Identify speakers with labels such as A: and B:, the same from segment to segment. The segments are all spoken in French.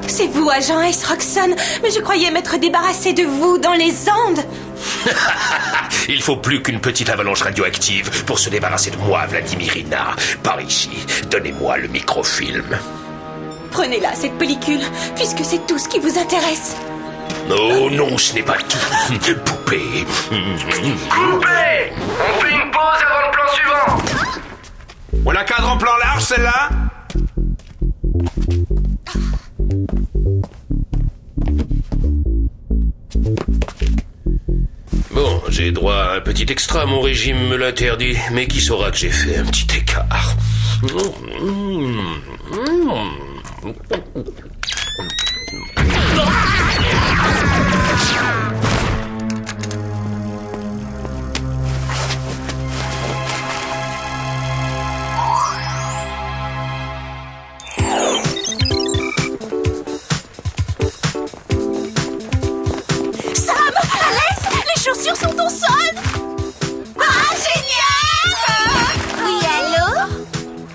A: C'est vous, agent Ace Roxxon. Mais je croyais m'être débarrassé de vous dans les Andes.
B: Il faut plus qu'une petite avalanche radioactive pour se débarrasser de moi, Vladimirina. Par ici, donnez-moi le microfilm.
A: Prenez-la, cette pellicule, puisque c'est tout ce qui vous intéresse.
B: Oh non, ce n'est pas tout. Poupée.
C: Coupé! On fait une pause avant le plan suivant.
D: On la cadre en plan large, celle-là?
B: Bon, j'ai droit à un petit extra, mon régime me l'interdit. Mais qui saura que j'ai fait un petit écart?
A: Les chaussures sont au sol. Ah, génial!
E: Oui, allô?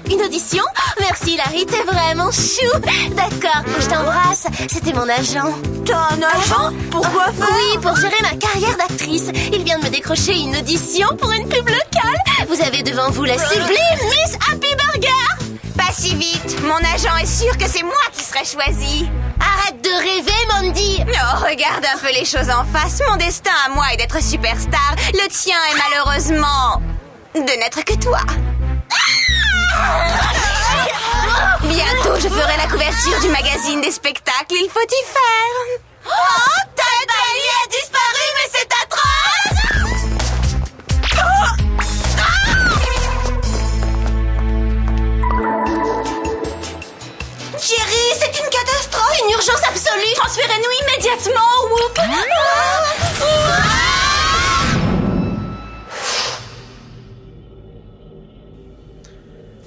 E: Une audition? Merci, Larry, t'es vraiment chou. D'accord, je t'embrasse. C'était mon agent.
A: T'as un agent? Pourquoi faire?
E: Oui, pour gérer ma carrière d'actrice. Il vient de me décrocher une audition pour une pub locale. Vous avez devant vous la sublime Miss Happy Burger.
A: Pas si vite. Mon agent est sûr que c'est moi qui serai choisi.
E: Arrête de rêver, Mandy.
A: Oh, regarde un peu les choses en face. Mon destin à moi est d'être superstar. Le tien est malheureusement de n'être que toi. Bientôt, je ferai la couverture du magazine des spectacles. Il faut y faire. Oh, Ted Bailey a disparu, mais c'est atroce. Jerry, c'est une catastrophe.
E: Une urgence absolue.
A: Transférez-nous immédiatement, Whoop.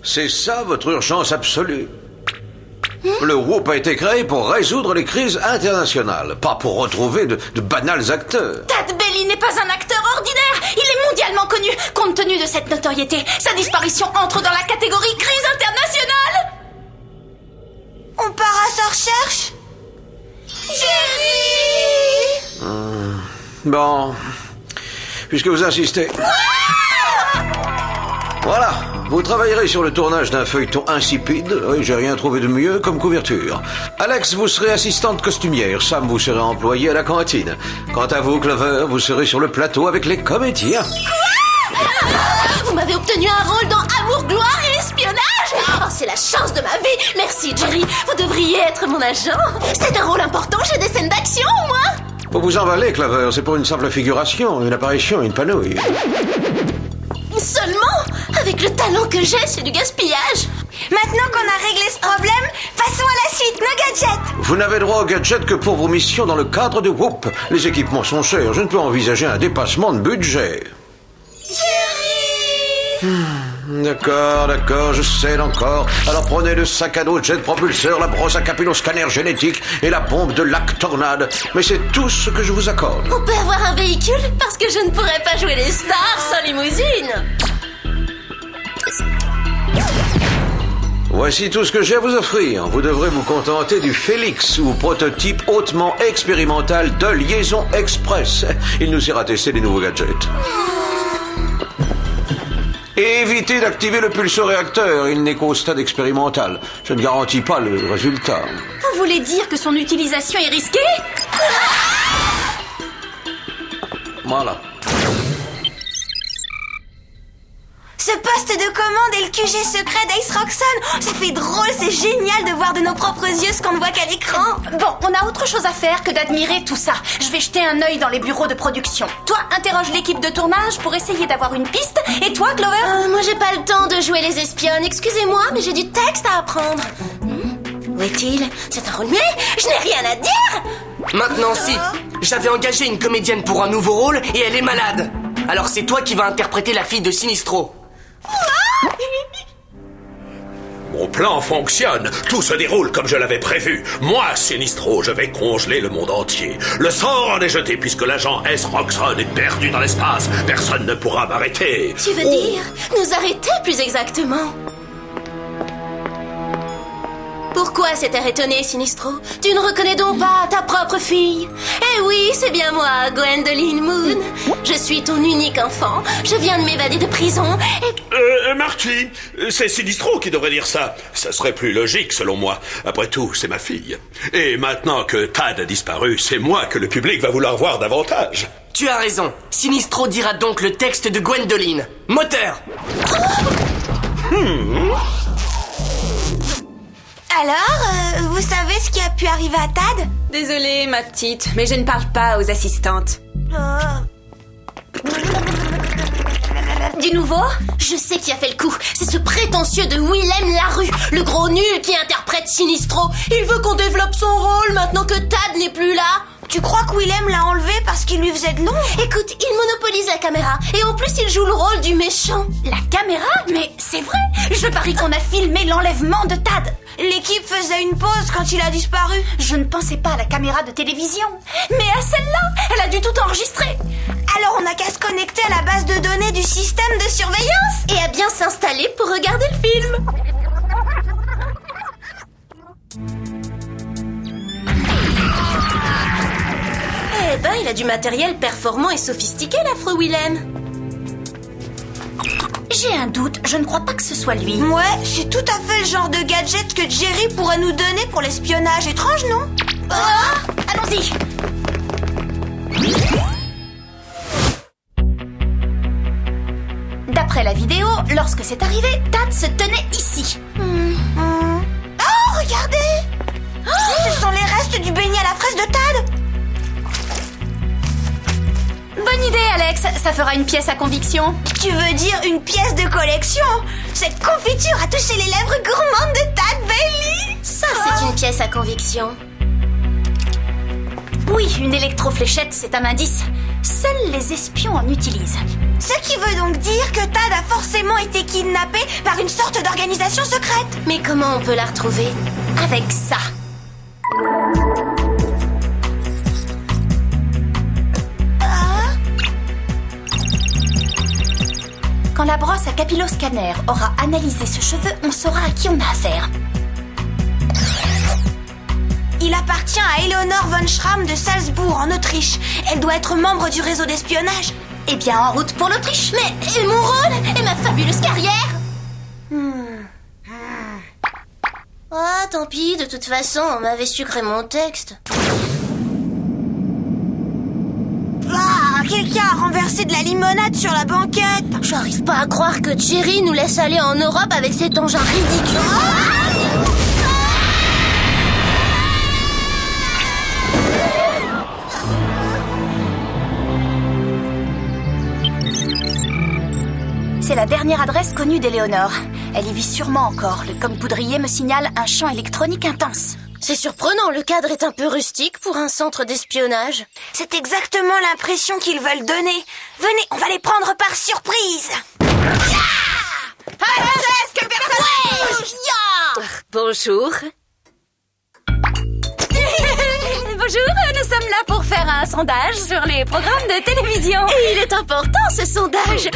D: C'est ça, votre urgence absolue. Le Whoop a été créé pour résoudre les crises internationales, pas pour retrouver de banals acteurs.
A: Ted Bailey n'est pas un acteur ordinaire. Il est mondialement connu. Compte tenu de cette notoriété, sa disparition entre dans la catégorie crise internationale. On part à sa recherche? Jerry!
D: Bon, puisque vous insistez... Voilà, vous travaillerez sur le tournage d'un feuilleton insipide. Oui, j'ai rien trouvé de mieux comme couverture. Alex, vous serez assistante costumière. Sam, vous serez employé à la cantine. Quant à vous, Clover, vous serez sur le plateau avec les comédiens.
E: Vous m'avez obtenu un rôle dans Amour, gloire et espionnage. Oh, c'est la chance de ma vie. Merci, Jerry. Vous devriez être mon agent. C'est un rôle important. J'ai des scènes d'action, moi.
D: Faut vous emballer, Clover. C'est pour une simple figuration, une apparition, une panouille.
E: Seulement? Avec le talent que j'ai, c'est du gaspillage.
A: Maintenant qu'on a réglé ce problème, passons à la suite, nos gadgets.
D: Vous n'avez droit aux gadgets que pour vos missions dans le cadre de Whoop. Les équipements sont chers. Je ne peux envisager un dépassement de budget.
A: Jerry!
D: D'accord, je cède encore. Alors prenez le sac à dos, le jet propulseur, la brosse à capillo, scanner génétique et la pompe de lac tornade. Mais c'est tout ce que je vous accorde.
E: On peut avoir un véhicule? Parce que je ne pourrais pas jouer les stars sans limousine.
D: Voici tout ce que j'ai à vous offrir. Vous devrez vous contenter du Félix, ou prototype hautement expérimental de liaison express. Il nous sert à tester les nouveaux gadgets. Et évitez d'activer le pulsoréacteur, il n'est qu'au stade expérimental. Je ne garantis pas le résultat.
A: Vous voulez dire que son utilisation est risquée?
D: Voilà.
A: Ce poste de commande est le QG secret d'Ace Roxxon. Ça fait drôle, c'est génial de voir de nos propres yeux ce qu'on ne voit qu'à l'écran. Bon, on a autre chose à faire que d'admirer tout ça. Je vais jeter un œil dans les bureaux de production. Toi, interroge l'équipe de tournage pour essayer d'avoir une piste. Et toi, Clover?
E: Moi, j'ai pas le temps de jouer les espionnes. Excusez-moi, mais j'ai du texte à apprendre. Où est-il? C'est un rôle muet? Je n'ai rien à dire.
C: Maintenant, si. J'avais engagé une comédienne pour un nouveau rôle et elle est malade. Alors c'est toi qui vas interpréter la fille de Sinistro.
B: Mon plan fonctionne. Tout se déroule comme je l'avais prévu. Moi, Sinistro, je vais congeler le monde entier. Le sort en est jeté puisque l'agent Ace Roxxon est perdu dans l'espace. Personne ne pourra m'arrêter.
E: Tu veux dire nous arrêter plus exactement? Pourquoi cet air étonné, Sinistro? Tu ne reconnais donc pas ta propre fille? Eh oui, c'est bien moi, Gwendoline Moon. Je suis ton unique enfant. Je viens de m'évader de prison et...
B: Marty, c'est Sinistro qui devrait dire ça. Ça serait plus logique, selon moi. Après tout, c'est ma fille. Et maintenant que Tad a disparu, c'est moi que le public va vouloir voir davantage.
C: Tu as raison. Sinistro dira donc le texte de Gwendoline. Moteur!
A: Alors, vous savez ce qui a pu arriver à Tad?
F: Désolée, ma petite, mais je ne parle pas aux assistantes.
A: Du nouveau?
E: Je sais qui a fait le coup. C'est ce prétentieux de Willem Larue, le gros nul qui interprète Sinistro. Il veut qu'on développe son rôle maintenant que Tad n'est plus là.
A: Tu crois que Willem l'a enlevé parce qu'il lui faisait de l'ombre?
E: Écoute, il monopolise la caméra. Et en plus, il joue le rôle du méchant.
A: La caméra? Mais c'est vrai! Je parie qu'on a filmé l'enlèvement de Tad. L'équipe faisait une pause quand il a disparu. Je ne pensais pas à la caméra de télévision, mais à celle-là. Elle a dû tout enregistrer. Alors on n'a qu'à se connecter à la base de données du système de surveillance
E: et à bien s'installer pour regarder le film. Eh ben, il a du matériel performant et sophistiqué, l'affreux Willem.
A: J'ai un doute, je ne crois pas que ce soit lui. Ouais, c'est tout à fait le genre de gadget que Jerry pourrait nous donner pour l'espionnage. Étrange, non? Allons-y. D'après la vidéo, lorsque c'est arrivé, Tad se tenait ici. Oh, regardez! Ce sont les restes du beignet à la fraise de Tad. Bonne idée, Alex. Ça fera une pièce à conviction. Tu veux dire une pièce de collection? Cette confiture a touché les lèvres gourmandes de Tad Bailey.
E: Ça, c'est une pièce à conviction.
A: Oui, une électrofléchette, c'est un indice. Seuls les espions en utilisent. Ce qui veut donc dire que Tad a forcément été kidnappé par une sorte d'organisation secrète.
E: Mais comment on peut la retrouver?
A: Avec ça. Quand la brosse à capilloscanner aura analysé ce cheveu, on saura à qui on a affaire. Il appartient à Eleonore von Schramm de Salzbourg, en Autriche. Elle doit être membre du réseau d'espionnage. Eh bien, en route pour l'Autriche.
E: Mais et mon rôle? Et ma fabuleuse carrière? Ah, tant pis, de toute façon, on m'avait sucré mon texte.
A: Ah, quelqu'un a renversé de la limonade sur la banquette.
E: J'arrive pas à croire que Jerry nous laisse aller en Europe avec cet engin ridicule. C'est la dernière adresse connue d'Éléonore. Elle y vit sûrement encore. Le com poudrier me signale un champ électronique intense. C'est surprenant, le cadre est un peu rustique pour un centre d'espionnage.
A: C'est exactement l'impression qu'ils veulent donner. Venez, on va les prendre par surprise.
F: Bonjour. Bonjour, nous sommes là pour faire un sondage sur les programmes de télévision.
E: Et il est important, ce sondage,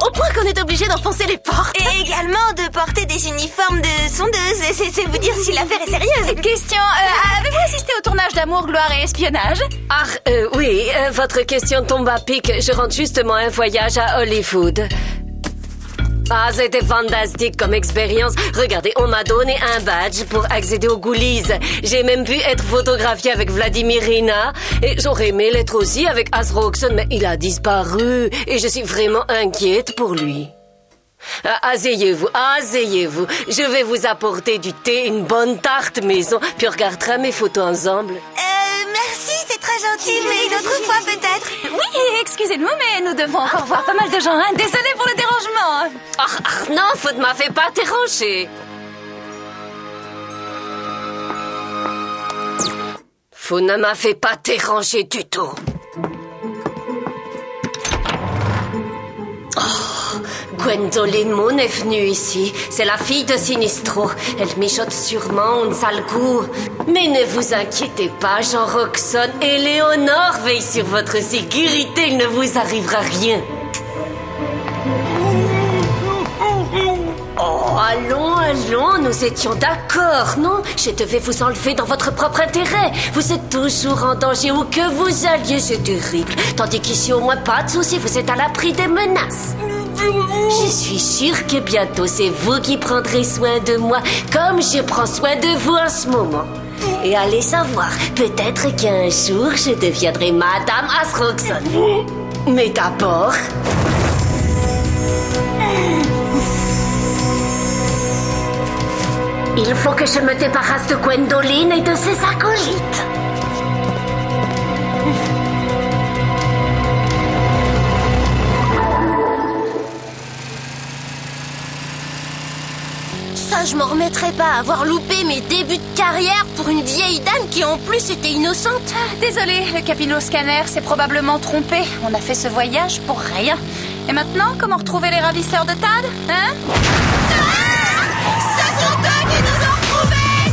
E: au point qu'on est obligé d'enfoncer les portes.
A: Et également de porter des uniformes de sondeuses. C'est vous dire si l'affaire est sérieuse.
F: Question, avez-vous assisté au tournage d'Amour, Gloire et Espionnage?
G: Oui, votre question tombe à pic. Je rentre justement un voyage à Hollywood. Ah, c'était fantastique comme expérience. Regardez, on m'a donné un badge pour accéder aux coulisses. J'ai même pu être photographiée avec Vladimirina. Et j'aurais aimé l'être aussi avec Asroxon, mais il a disparu. Et je suis vraiment inquiète pour lui. Asseyez-vous, asseyez-vous. Je vais vous apporter du thé, une bonne tarte maison, puis on regardera mes photos ensemble.
A: Merci, c'est très gentil, mais une autre fois peut-être.
F: Oui, excusez-nous, mais nous devons encore voir pas mal de gens. Hein. Désolée pour le dérangement.
G: Non, vous ne m'avez pas dérangé. Vous ne m'avez pas dérangé du tout. Gwendoline Moon est venue ici. C'est la fille de Sinistro. Elle mijote sûrement un sale coup. Mais ne vous inquiétez pas, Jean Roxon. Éléonore veille sur votre sécurité. Il ne vous arrivera rien. Oh, Allons, nous étions d'accord, non? Je devais vous enlever dans votre propre intérêt. Vous êtes toujours en danger où que vous alliez, c'est terrible. Tandis qu'ici, au moins, pas de soucis, vous êtes à l'abri des menaces. Je suis sûre que bientôt, c'est vous qui prendrez soin de moi, comme je prends soin de vous en ce moment. Et allez savoir, peut-être qu'un jour, je deviendrai Madame Asroxon. Mais d'abord... il faut que je me débarrasse de Gwendoline et de ses acolytes.
E: Ça, je m'en remettrai pas à avoir loupé mes débuts de carrière pour une vieille dame qui en plus était innocente.
F: Désolé, le capillo-scanner s'est probablement trompé. On a fait ce voyage pour rien. Et maintenant, comment retrouver les ravisseurs de Tad, hein?
A: Ce sont eux qui nous ont retrouvés!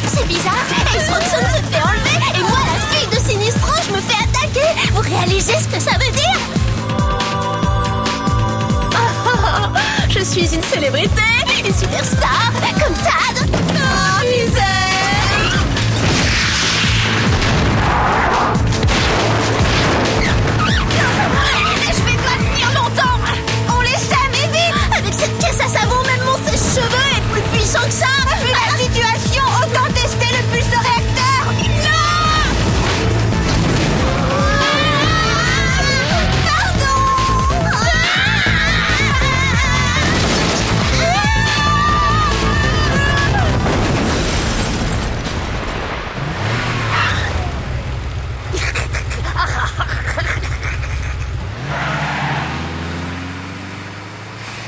E: C'est bizarre, Ace Roxon se fait enlever et moi, la fille de Sinistro, je me fais attaquer. Vous réalisez ce que ça veut dire?
F: Je suis une célébrité,
E: Une superstar, comme Tad.
A: Oh, misère!
E: Je vais pas tenir longtemps.
A: On les sait, mais vite!
E: Avec cette caisse à savon, même mon sèche-cheveux est plus puissant que ça.
A: Vu la situation, autant tester le pulse-réacteur! Non! Pardon!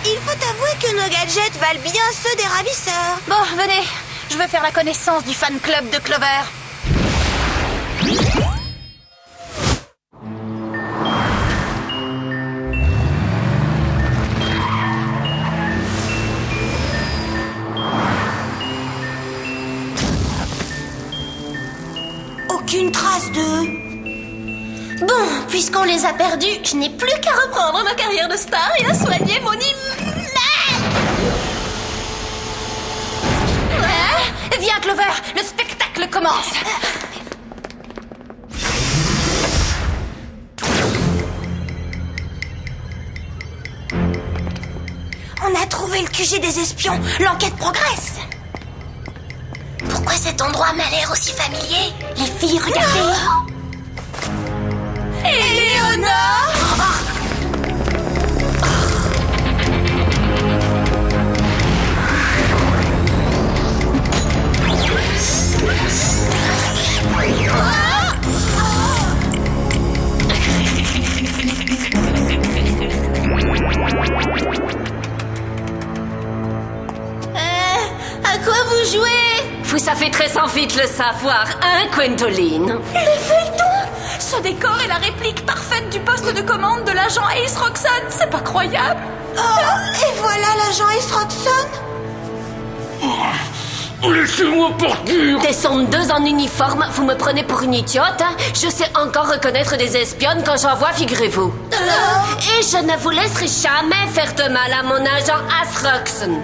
A: Il faut avouer que nos gadgets valent bien ceux des ravisseurs.
F: Bon, venez, je veux faire la connaissance du fan club de Clover.
A: Aucune trace de...
E: Bon, puisqu'on les a perdus, je n'ai plus qu'à reprendre ma carrière de star et à soigner mon
F: Viens, Clover, le spectacle commence.
A: On a trouvé le QG des espions. L'enquête progresse.
E: Pourquoi cet endroit m'a l'air aussi familier? Les filles, regardez.
A: Éléonore!
E: À quoi vous jouez?
G: Vous savez très vite le savoir, hein, Gwendoline?
F: Les feuilletons! Ce décor est la réplique parfaite du poste de commande de l'agent Ace Roxon. C'est pas croyable.
A: Oh, et voilà l'agent Ace Roxon.
B: Laissez-moi partir!
G: Descendeuse en uniforme, vous me prenez pour une idiote, hein? Je sais encore reconnaître des espionnes quand j'en vois, figurez-vous. Et je ne vous laisserai jamais faire de mal à mon agent Ace Roxon.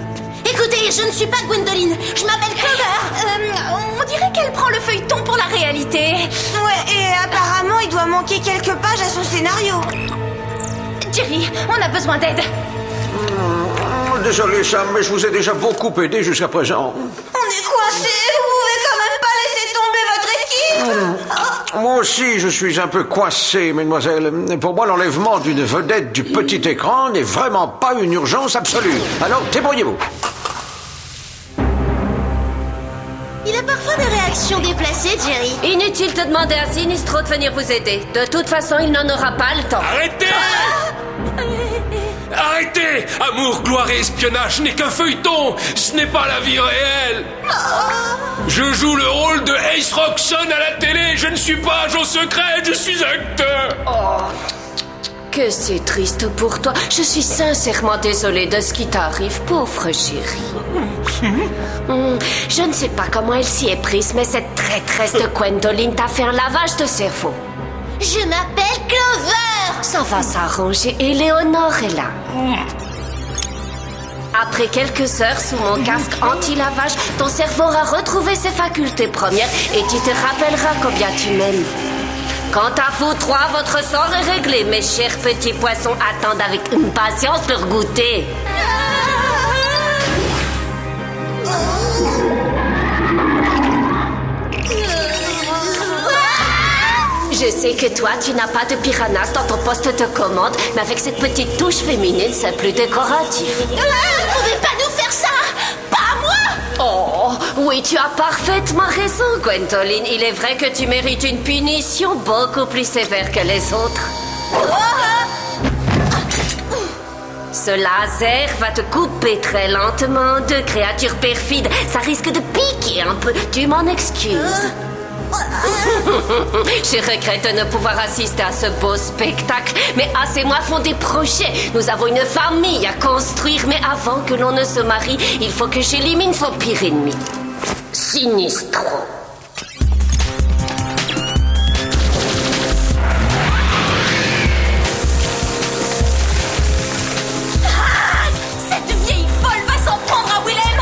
E: Écoutez, je ne suis pas Gwendoline, je m'appelle Clover.
F: On dirait qu'elle prend le feuilleton pour la réalité.
A: Ouais, et apparemment, il doit manquer quelques pages à son scénario.
F: Jerry, on a besoin d'aide.
D: Désolé, Sam, mais je vous ai déjà beaucoup aidé jusqu'à présent.
A: On est coincés. Vous pouvez quand même pas laisser tomber votre équipe.
D: Moi aussi, je suis un peu coincé, mesdemoiselles. Pour moi, l'enlèvement d'une vedette du petit écran n'est vraiment pas une urgence absolue. Alors, débrouillez-vous.
E: Il a parfois des réactions déplacées, Jerry.
G: Inutile de demander à Sinistro de venir vous aider. De toute façon, il n'en aura pas le temps.
B: Arrêtez! Arrêtez! Amour, gloire et espionnage n'est qu'un feuilleton! Ce n'est pas la vie réelle! Je joue le rôle de Ace Roxon à la télé! Je ne suis pas agent secret, je suis acteur!
G: que c'est triste pour toi. Je suis sincèrement désolée de ce qui t'arrive, pauvre chérie. Je ne sais pas comment elle s'y est prise, mais cette traîtresse de Gwendoline t'a fait un lavage de cerveau.
E: Je m'appelle Clover.
G: Ça va s'arranger, Éléonore est là. Après quelques heures sous mon casque anti-lavage, ton cerveau aura retrouvé ses facultés premières et tu te rappelleras combien tu m'aimes. Quant à vous trois, votre sort est réglé. Mes chers petits poissons attendent avec impatience leur goûter. Je sais que toi, tu n'as pas de piranhas dans ton poste de commande, mais avec cette petite touche féminine, c'est plus décoratif.
E: Vous pouvez pas nous faire ça. Pas moi.
G: Oh, oui, tu as parfaitement raison, Gwendoline. Il est vrai que tu mérites une punition beaucoup plus sévère que les autres. Ce laser va te couper très lentement de créatures perfides. Ça risque de piquer un peu. Tu m'en excuses. Je regrette de ne pouvoir assister à ce beau spectacle, mais As et moi font des projets. Nous avons une famille à construire, mais avant que l'on ne se marie, il faut que j'élimine son pire ennemi, Sinistro.
A: Cette vieille folle va s'en prendre à Willem.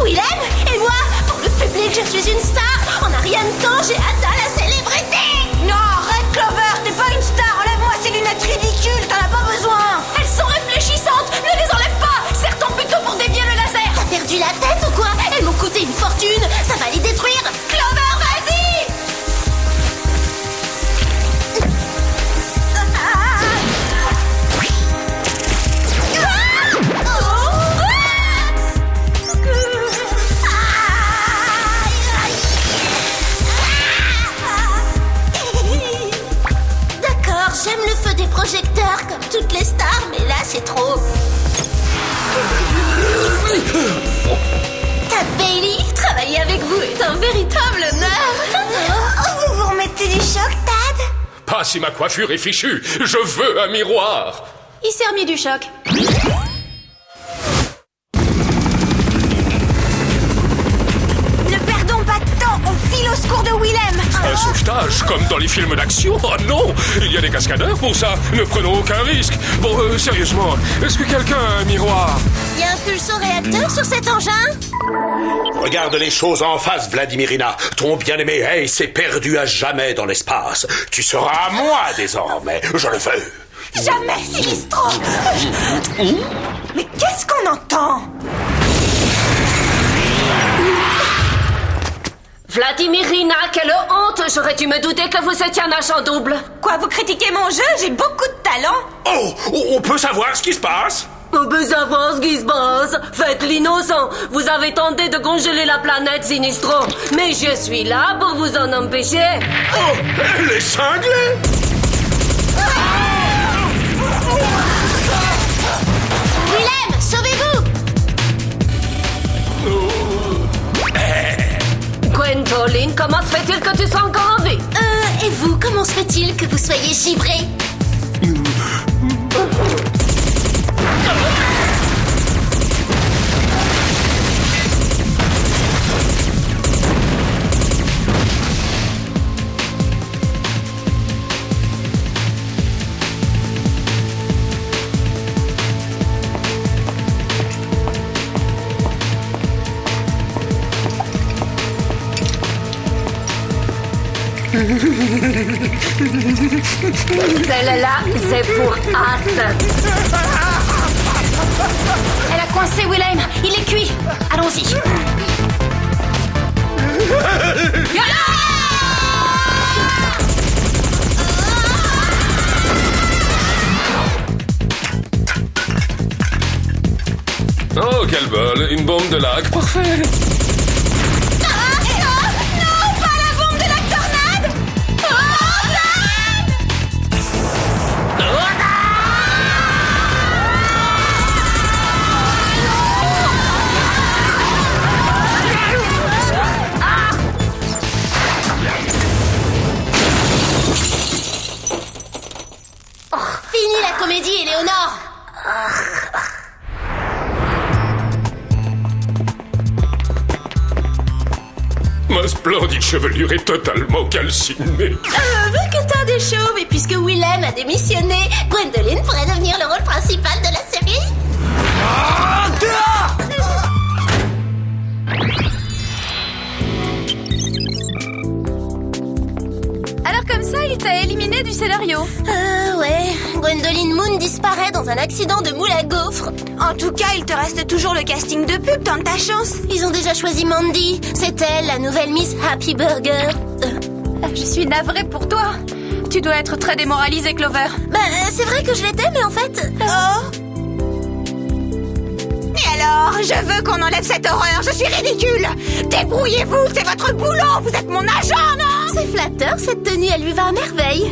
E: Willem et moi, pour le public, je suis une star. En un rien de temps, j'ai atteint la célébrité.
A: Non, arrête Clover, t'es pas une star. Enlève-moi ces lunettes ridicules, t'en as pas besoin.
F: Elles sont réfléchissantes. Ne les enlève pas. Serre-t'en plutôt pour dévier le laser.
E: T'as perdu la tête ou quoi? Elles m'ont coûté une fortune. Ça va les détruire.
F: Clover, vas-y.
E: D'accord, j'aime le feu des projecteurs comme toutes les stars, mais là c'est trop. Tad Bailey, travailler avec vous est un véritable honneur.
A: Vous vous remettez du choc, Tad?
B: Pas si ma coiffure est fichue. Je veux un miroir.
F: Il s'est remis du choc.
A: Ne perdons pas de temps, on file au secours de Willem.
B: Un sauvetage, comme dans les films d'action. Oh non, il y a des cascadeurs pour ça. Ne prenons aucun risque. Bon, sérieusement, est-ce que quelqu'un a un miroir?
E: Y a un pulso-réacteur sur cet engin?
B: Regarde les choses en face, Vladimirina. Ton bien-aimé Ace est perdu à jamais dans l'espace. Tu seras à moi désormais. Je le veux.
A: Jamais, Sinistro. Mais qu'est-ce qu'on entend?
G: Vladimirina, quelle honte! J'aurais dû me douter que vous étiez un agent double.
A: Quoi, vous critiquez mon jeu? J'ai beaucoup de talent.
B: Oh, on peut savoir ce qui se passe?
G: On peut savoir ce qui se passe. Faites l'innocent. Vous avez tenté de congeler la planète, Sinistro. Mais je suis là pour vous en empêcher.
B: Oh, elle est cinglée!
E: Willem, sauvez-vous!
G: Gwendoline, comment se fait-il que tu sois encore en vie?
E: Et vous, comment se fait-il que vous soyez givré?
G: Celle-là, c'est pour As.
F: Elle a coincé Willem. Il est cuit. Allons-y.
H: Oh, quel bol. Une bombe de lac. Parfait.
E: Fini la
A: comédie, Éléonore.
H: Ma splendide chevelure est totalement calcinée.
A: Vu que t'as des chauves et puisque Willem a démissionné, Gwendoline pourrait devenir le rôle principal de la série.
F: Alors comme ça, il t'a éliminé du scénario.
A: Ouais. Gwendoline Moon disparaît dans un accident de moule à gaufres.
E: En tout cas, il te reste toujours le casting de pub, tente ta chance.
A: Ils ont déjà choisi Mandy. C'est elle, la nouvelle Miss Happy Burger.
F: Je suis navrée pour toi. Tu dois être très démoralisée, Clover.
A: C'est vrai que je l'étais, mais en fait...
E: Oh. Et alors, je veux qu'on enlève cette horreur, je suis ridicule. Débrouillez-vous, c'est votre boulot, vous êtes mon agent, non?
A: C'est flatteur, cette tenue, elle lui va à merveille.